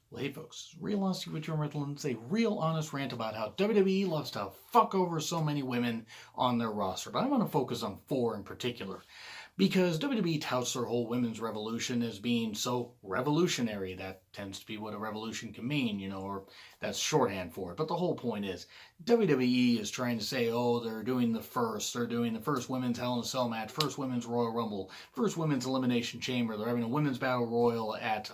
Well, hey folks, Real Honesty with Your Rental, and it's a real honest rant about how WWE loves to fuck over so many women on their roster. But I want to focus on four in particular because WWE touts their whole women's revolution as being so revolutionary. That tends to be what a revolution can mean, or that's shorthand for it. But the whole point is WWE is trying to say, oh, they're doing the first women's Hell in a Cell match, first women's Royal Rumble, first women's Elimination Chamber. They're having a women's Battle Royal at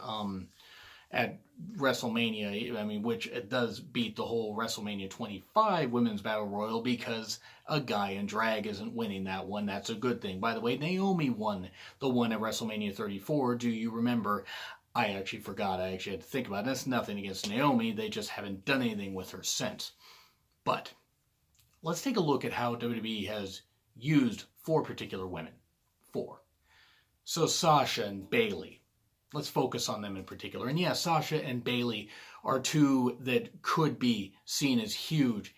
WrestleMania, which it does beat the whole WrestleMania 25 Women's Battle Royal because a guy in drag isn't winning that one. That's a good thing. By the way, Naomi won the one at WrestleMania 34. Do you remember? I actually forgot. I actually had to think about it. That's nothing against Naomi. They just haven't done anything with her since. But let's take a look at how WWE has used four particular women. Four. So Sasha and Bayley. Let's focus on them in particular. And yeah, Sasha and Bayley are two that could be seen as huge,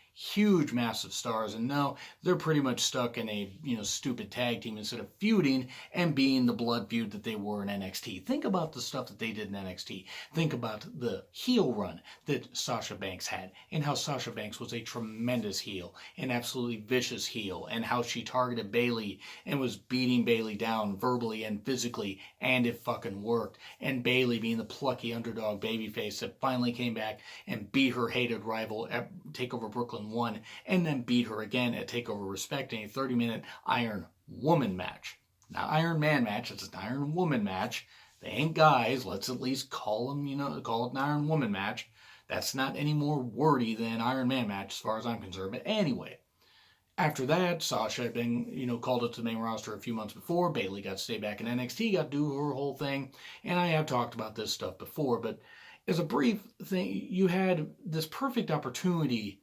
massive stars. And no, they're pretty much stuck in a stupid tag team instead of feuding and being the blood feud that they were in NXT. Think about the stuff that they did in NXT. Think about the heel run that Sasha Banks had and how Sasha Banks was a tremendous heel, an absolutely vicious heel, and how she targeted Bayley and was beating Bayley down verbally and physically, and it fucking worked. And Bayley being the plucky underdog babyface that finally came back and beat her hated rival at TakeOver Brooklyn 1, and then beat her again at TakeOver Respect in a 30-minute Iron Woman match. Not Iron Man match, it's an Iron Woman match. They ain't guys, let's at least call it an Iron Woman match. That's not any more wordy than an Iron Man match as far as I'm concerned. But anyway, after that, Sasha had been, called up to the main roster a few months before. Bayley got to stay back in NXT, got to do her whole thing. And I have talked about this stuff before, but as a brief thing, you had this perfect opportunity.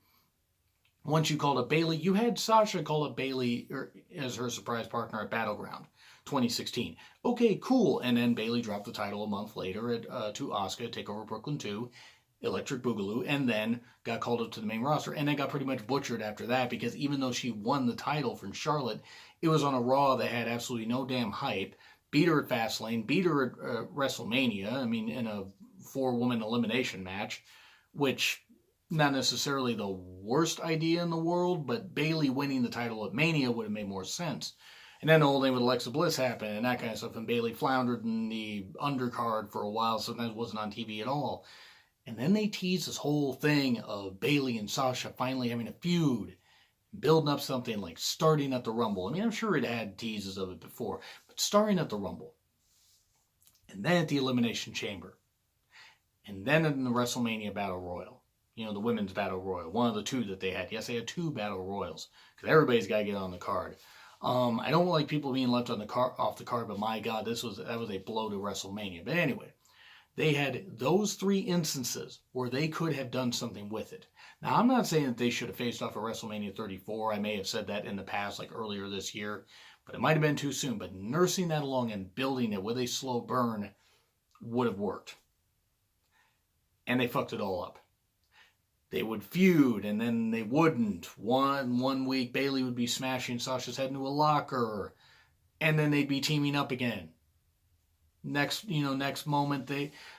Once you called up Bayley, you had Sasha call up Bayley as her surprise partner at Battleground 2016. Okay, cool. And then Bayley dropped the title a month later to Asuka at TakeOver Brooklyn 2, Electric Boogaloo, and then got called up to the main roster, and then got pretty much butchered after that because even though she won the title from Charlotte, it was on a Raw that had absolutely no damn hype. Beat her at Fastlane, beat her at WrestleMania, in a 4-woman elimination match, which not necessarily the worst idea in the world, but Bayley winning the title at Mania would have made more sense. And then the whole thing with Alexa Bliss happened and that kind of stuff, and Bayley floundered in the undercard for a while, sometimes wasn't on TV at all. And then they teased this whole thing of Bayley and Sasha finally having a feud, building up something like starting at the Rumble. I'm sure it had teases of it before, but starting at the Rumble. And then at the Elimination Chamber. And then in the WrestleMania Battle Royal. The Women's Battle Royal. One of the two that they had. Yes, they had 2 Battle Royals. Because everybody's got to get on the card. I don't like people being left on off the card, but my God, that was a blow to WrestleMania. But anyway, they had those 3 instances where they could have done something with it. Now, I'm not saying that they should have faced off at WrestleMania 34. I may have said that in the past, like earlier this year. But it might have been too soon. But nursing that along and building it with a slow burn would have worked. And they fucked it all up. They would feud, and then they wouldn't. One week, Bayley would be smashing Sasha's head into a locker, and then they'd be teaming up again. Next moment,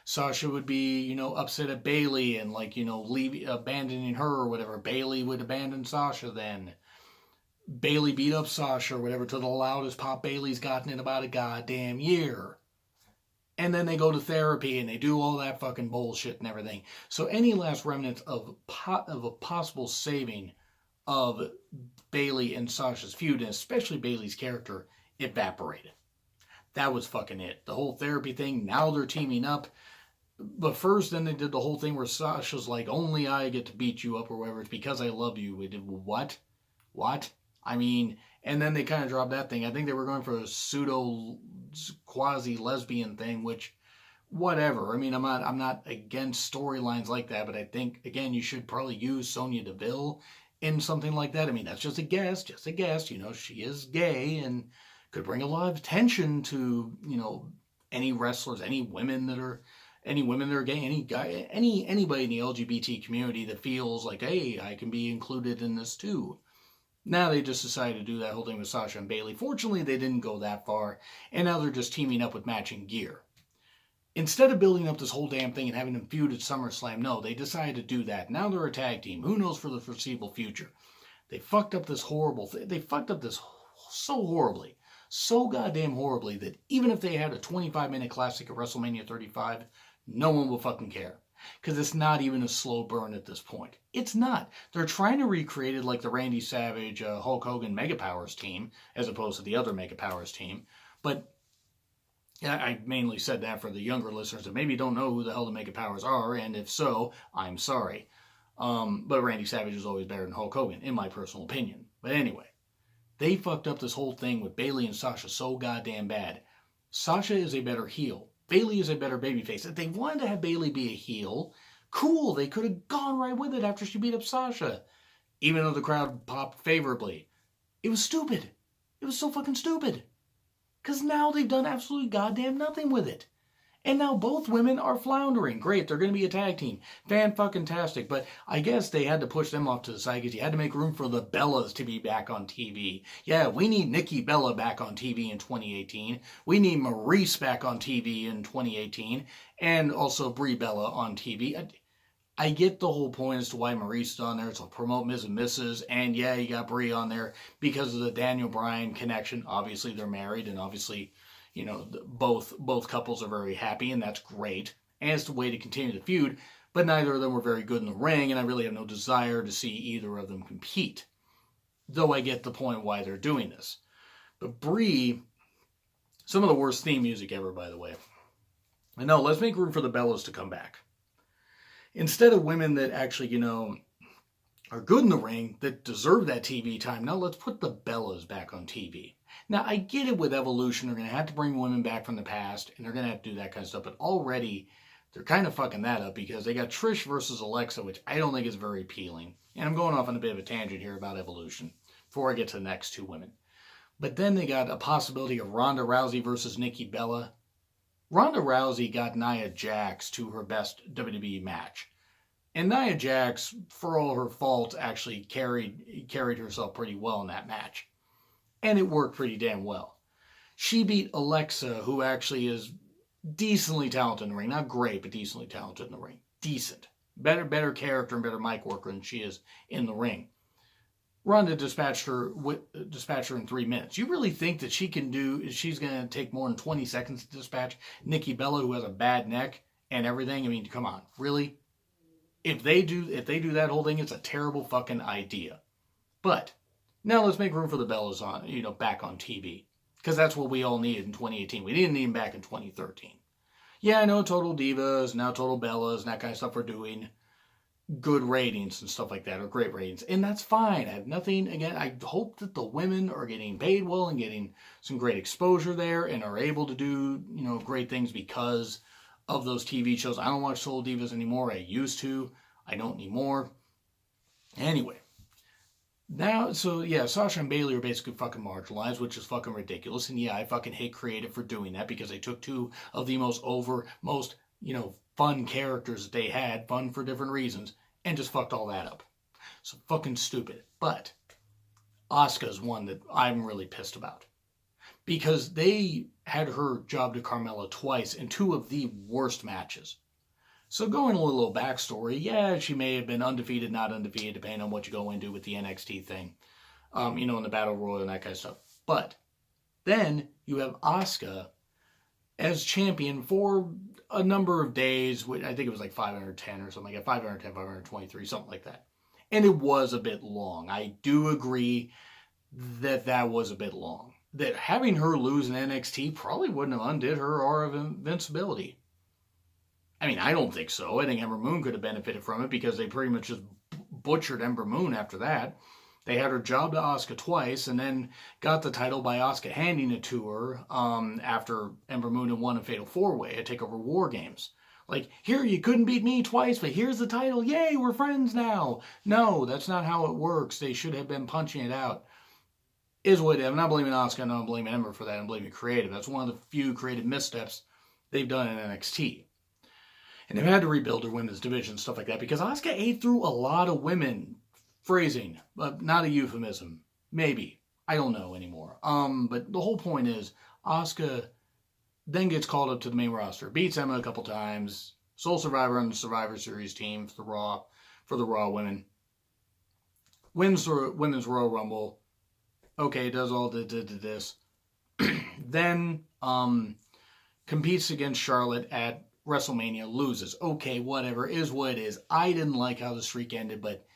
Sasha would be, upset at Bayley and abandoning her or whatever. Bayley would abandon Sasha then. Bayley beat up Sasha or whatever to the loudest pop Bayley's gotten in about a goddamn year. And then they go to therapy and they do all that fucking bullshit and everything. So any last remnants of a possible saving of Bayley and Sasha's feud, and especially Bayley's character, evaporated. That was fucking it. The whole therapy thing, now they're teaming up. But first, then they did the whole thing where Sasha's like, only I get to beat you up or whatever. It's because I love you. We did what? And then they kind of dropped that thing. I think they were going for a pseudo quasi-lesbian thing, which, whatever. I'm not against storylines like that, but I think, again, you should probably use Sonya Deville in something like that. That's just a guess. She is gay and could bring a lot of attention to, any wrestlers, any women that are gay, any guy, anybody in the LGBT community that feels like, hey, I can be included in this too. Now they just decided to do that whole thing with Sasha and Bayley. Fortunately, they didn't go that far, and now they're just teaming up with matching gear. Instead of building up this whole damn thing and having them feud at SummerSlam, no, they decided to do that. Now they're a tag team. Who knows for the foreseeable future? They fucked up this horrible thing. They fucked up this so horribly. So goddamn horribly that even if they had a 25-minute classic at WrestleMania 35, no one will fucking care. Because it's not even a slow burn at this point. It's not. They're trying to recreate it like the Randy Savage, Hulk Hogan Mega Powers team, as opposed to the other Mega Powers team. But yeah, I mainly said that for the younger listeners that maybe don't know who the hell the Mega Powers are, and if so, I'm sorry. But Randy Savage is always better than Hulk Hogan, in my personal opinion. But anyway, they fucked up this whole thing with Bayley and Sasha so goddamn bad. Sasha is a better heel. Bayley is a better babyface. If they wanted to have Bayley be a heel, cool, they could have gone right with it after she beat up Sasha. Even though the crowd popped favorably. It was stupid. It was so fucking stupid. Because now they've done absolutely goddamn nothing with it. And now both women are floundering. Great, they're going to be a tag team. Fan-fucking-tastic. But I guess they had to push them off to the side because you had to make room for the Bellas to be back on TV. Yeah, we need Nikki Bella back on TV in 2018. We need Maurice back on TV in 2018. And also Brie Bella on TV. I get the whole point as to why Maurice is on there. It's to promote Ms. and Mrs. And yeah, you got Brie on there because of the Daniel Bryan connection. Obviously, they're married, and obviously, you know, both couples are very happy, and that's great. And it's the way to continue the feud. But neither of them were very good in the ring, and I really have no desire to see either of them compete. Though I get the point why they're doing this. But Brie, some of the worst theme music ever, by the way. And no, let's make room for the Bellas to come back. Instead of women that actually, you know, are good in the ring, that deserve that TV time, now let's put the Bellas back on TV. Now, I get it with Evolution. They're going to have to bring women back from the past, and they're going to have to do that kind of stuff. But already, they're kind of fucking that up because they got Trish versus Alexa, which I don't think is very appealing. And I'm going off on a bit of a tangent here about Evolution before I get to the next two women. But then they got a possibility of Ronda Rousey versus Nikki Bella. Ronda Rousey got Nia Jax to her best WWE match. And Nia Jax, for all her faults, actually carried herself pretty well in that match. And it worked pretty damn well. She beat Alexa, who actually is decently talented in the ring. Not great, but decently talented in the ring. Decent. Better character and better mic worker than she is in the ring. Ronda dispatched her in 3 minutes. You really think that she's going to take more than 20 seconds to dispatch Nikki Bella, who has a bad neck and everything? I mean, come on, really? If they do that whole thing, it's a terrible fucking idea. But now let's make room for the Bellas back on TV, because that's what we all needed in 2018. We didn't need them back in 2013. Yeah, I know Total Divas, now Total Bellas, and that kind of stuff are doing good ratings and stuff like that, or great ratings, and that's fine. I have nothing again. I hope that the women are getting paid well and getting some great exposure there and are able to do great things because of those TV shows. I don't watch Total Divas anymore. I used to. I don't anymore. Anyway. Now, so yeah, Sasha and Bayley are basically fucking marginalized, which is fucking ridiculous. And yeah, I fucking hate creative for doing that because they took two of the most fun characters that they had, fun for different reasons, and just fucked all that up. So fucking stupid. But Asuka's one that I'm really pissed about. Because they had her job to Carmella twice in two of the worst matches. So going a little backstory, yeah, she may have been undefeated, not undefeated, depending on what you go into with the NXT thing. In the Battle Royal and that kind of stuff. But then you have Asuka as champion for a number of days. I think it was like 510 or something like that. 510, 523, something like that. And it was a bit long. I do agree that was a bit long. That having her lose in NXT probably wouldn't have undid her aura of invincibility. I mean, I don't think so. I think Ember Moon could have benefited from it because they pretty much just butchered Ember Moon after that. They had her job to Asuka twice and then got the title by Asuka handing it to her after Ember Moon had won a Fatal 4-Way at TakeOver War Games. Like, here, you couldn't beat me twice, but here's the title. Yay, we're friends now. No, that's not how it works. They should have been punching it out. Is what I'm not blaming Asuka, I'm not blaming Ember for that. I'm blaming creative. That's one of the few creative missteps they've done in NXT. And they've had to rebuild their women's division, stuff like that, because Asuka ate through a lot of women. Phrasing, but not a euphemism. Maybe. I don't know anymore. But the whole point is, Asuka then gets called up to the main roster, beats Emma a couple times, sole survivor on the Survivor Series team for the Raw women, wins the Women's Royal Rumble. Okay, does all this. Then competes against Charlotte at WrestleMania, loses. Okay, whatever, is what it is. I didn't like how the streak ended, but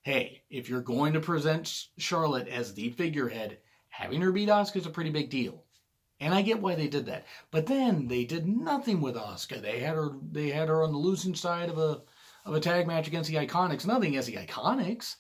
hey, if you're going to present Charlotte as the figurehead, having her beat Asuka is a pretty big deal. And I get why they did that. But then they did nothing with Asuka. They had her on the losing side of a tag match against the Iconics. Nothing against the Iconics.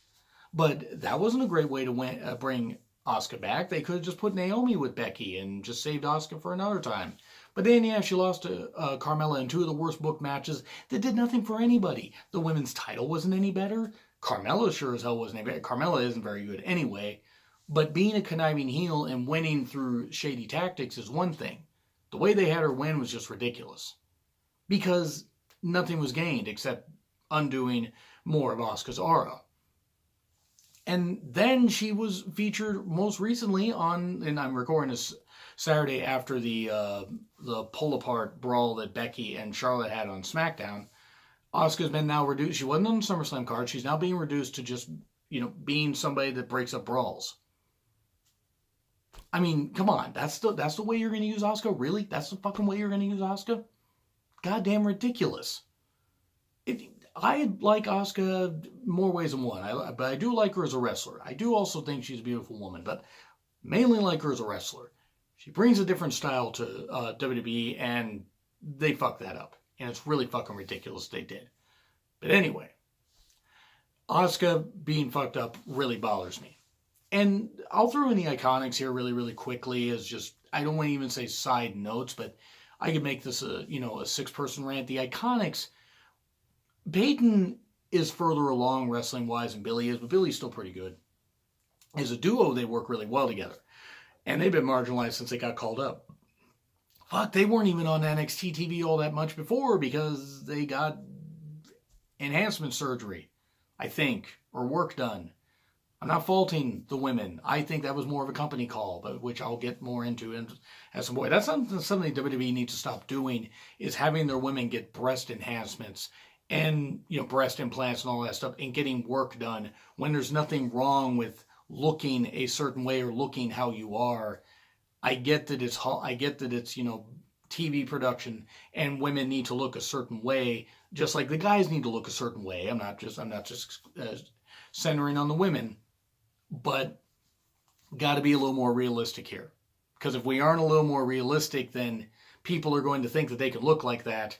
But that wasn't a great way to bring Asuka back. They could have just put Naomi with Becky and just saved Asuka for another time. But then, yeah, she lost to Carmella in two of the worst booked matches that did nothing for anybody. The women's title wasn't any better. Carmella sure as hell wasn't any better. Carmella isn't very good anyway. But being a conniving heel and winning through shady tactics is one thing. The way they had her win was just ridiculous. Because nothing was gained except undoing more of Asuka's aura. And then she was featured most recently on, and I'm recording this Saturday after the pull-apart brawl that Becky and Charlotte had on SmackDown. Asuka's been now reduced. She wasn't on the SummerSlam card. She's now being reduced to just, being somebody that breaks up brawls. I mean, come on. That's the way you're going to use Asuka? Really? That's the fucking way you're going to use Asuka? Goddamn ridiculous. I like Asuka more ways than one, but I do like her as a wrestler. I do also think she's a beautiful woman, but mainly like her as a wrestler. She brings a different style to WWE, and they fucked that up. And it's really fucking ridiculous they did. But anyway, Asuka being fucked up really bothers me. And I'll throw in the Iconics here really, really quickly as just, I don't want to even say side notes, but I could make this a 6-person rant. The Iconics, Peyton is further along wrestling-wise than Billy is, but Billy's still pretty good. As a duo, they work really well together. And they've been marginalized since they got called up. Fuck, they weren't even on NXT TV all that much before because they got enhancement surgery, I think, or work done. I'm not faulting the women. I think that was more of a company call, but which I'll get more into as some point. That's something WWE needs to stop doing, is having their women get breast enhancements and breast implants and all that stuff and getting work done when there's nothing wrong with looking a certain way or looking how you are. I get that it's TV production and women need to look a certain way, just like the guys need to look a certain way. I'm not just centering on the women, but got to be a little more realistic here. Because if we aren't a little more realistic, then people are going to think that they can look like that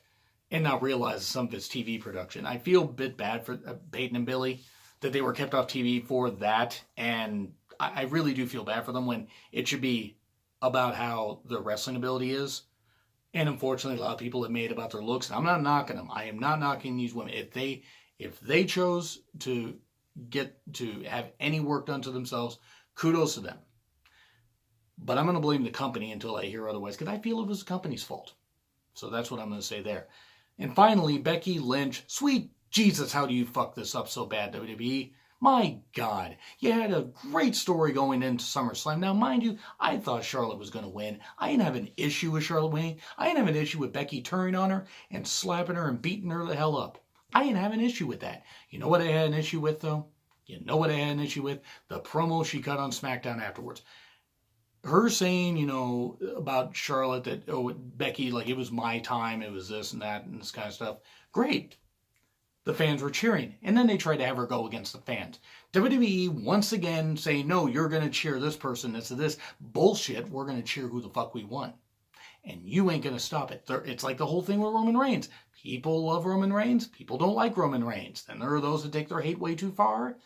and not realize some of it's TV production. I feel a bit bad for Peyton and Billy that they were kept off TV for that, and I really do feel bad for them when it should be about how their wrestling ability is. And unfortunately, a lot of people have made about their looks. And I'm not knocking them. I am not knocking these women. If they chose to have any work done to themselves, kudos to them. But I'm going to blame the company until I hear otherwise, because I feel it was the company's fault. So that's what I'm going to say there. And finally, Becky Lynch. Sweet Jesus, how do you fuck this up so bad, WWE? My God, you had a great story going into SummerSlam. Now, mind you, I thought Charlotte was going to win. I didn't have an issue with Charlotte winning. I didn't have an issue with Becky turning on her and slapping her and beating her the hell up. I didn't have an issue with that. You know what I had an issue with, though? You know what I had an issue with? The promo she cut on SmackDown afterwards. Her saying, about Charlotte that, Becky, like, it was my time, it was this and that and this kind of stuff. Great. The fans were cheering. And then they tried to have her go against the fans. WWE once again saying, no, you're going to cheer this person. This bullshit. We're going to cheer who the fuck we want. And you ain't going to stop it. It's like the whole thing with Roman Reigns. People love Roman Reigns. People don't like Roman Reigns. Then there are those that take their hate way too far.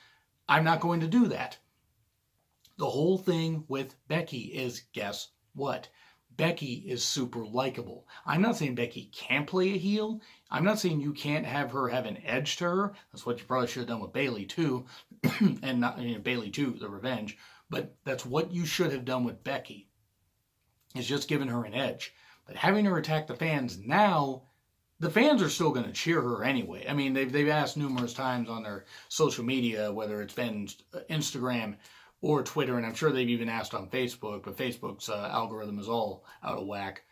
I'm not going to do that. The whole thing with Becky is, guess what? Becky is super likable. I'm not saying Becky can't play a heel. I'm not saying you can't have her have an edge to her. That's what you probably should have done with Bayley too. And not Bayley too, the revenge. But that's what you should have done with Becky. Is just giving her an edge. But having her attack the fans now, the fans are still going to cheer her anyway. I mean, they've asked numerous times on their social media, whether it's been Instagram or Twitter, and I'm sure they've even asked on Facebook, but Facebook's algorithm is all out of whack.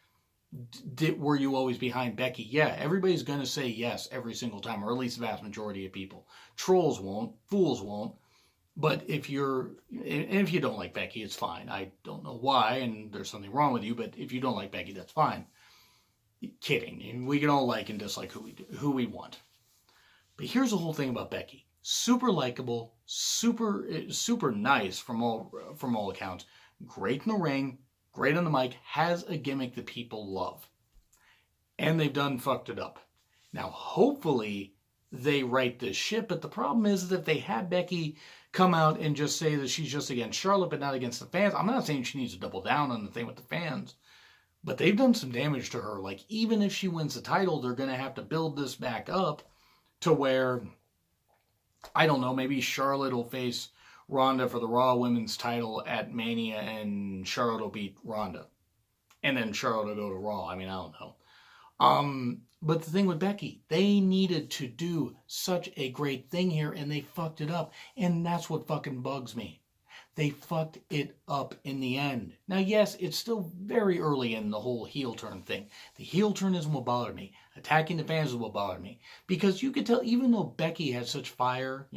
were you always behind Becky? Yeah, everybody's going to say yes every single time, or at least the vast majority of people. Trolls won't, fools won't. But if you don't like Becky, it's fine. I don't know why, and there's something wrong with you, but if you don't like Becky, that's fine. Kidding. We can all like and dislike who we want. But here's the whole thing about Becky. Super likable, super nice from all accounts. Great in the ring, great on the mic, has a gimmick that people love. And they've done fucked it up. Now, hopefully, they right this ship, but the problem is that if they had Becky come out and just say that she's just against Charlotte, but not against the fans, I'm not saying she needs to double down on the thing with the fans, but they've done some damage to her. Like, even if she wins the title, they're going to have to build this back up to where, I don't know, maybe Charlotte will face Ronda for the Raw Women's title at Mania, and Charlotte will beat Ronda. And then Charlotte will go to Raw. I mean, I don't know. But the thing with Becky, they needed to do such a great thing here, and they fucked it up. And that's what fucking bugs me. They fucked it up in the end. Now, yes, it's still very early in the whole heel turn thing. The heel turn is what bothered me. Attacking the fans is what bothered me. Because you could tell, even though Becky had such fire,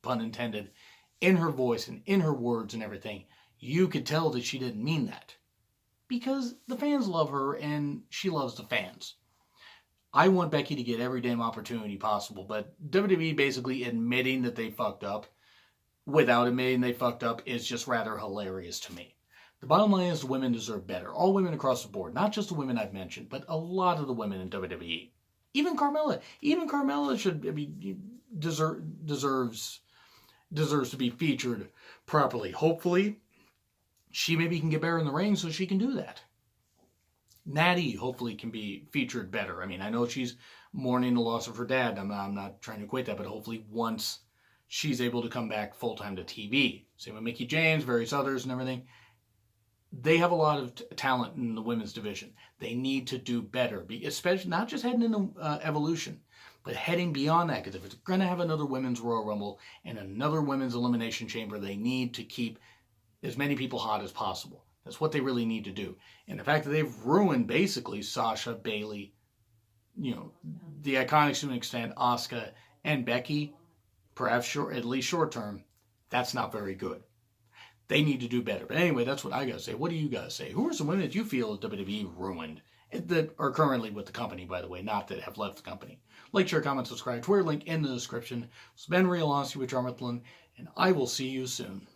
pun intended, in her voice and in her words and everything, you could tell that she didn't mean that. Because the fans love her and she loves the fans. I want Becky to get every damn opportunity possible, but WWE basically admitting that they fucked up without admitting they fucked up is just rather hilarious to me. The bottom line is the women deserve better. All women across the board, not just the women I've mentioned, but a lot of the women in WWE. Even Carmella. Even Carmella deserves to be featured properly. Hopefully, she maybe can get better in the ring so she can do that. Natty hopefully can be featured better. I mean, I know she's mourning the loss of her dad. I'm not trying to equate that, but hopefully once she's able to come back full-time to TV. Same with Mickie James, various others and everything. They have a lot of talent in the women's division. They need to do better, especially not just heading into Evolution, but heading beyond that. Because if it's going to have another women's Royal Rumble and another women's Elimination Chamber, they need to keep as many people hot as possible. That's what they really need to do. And the fact that they've ruined basically Sasha, Bayley, the Iconics to an extent, Asuka, and Becky, perhaps at least short term, that's not very good. They need to do better. But anyway, that's what I got to say. What do you guys say? Who are some women that you feel WWE ruined that are currently with the company, by the way, not that have left the company? Like, share, comment, subscribe. Twitter link in the description. It's been Real Honesty with John Mifflin, and I will see you soon.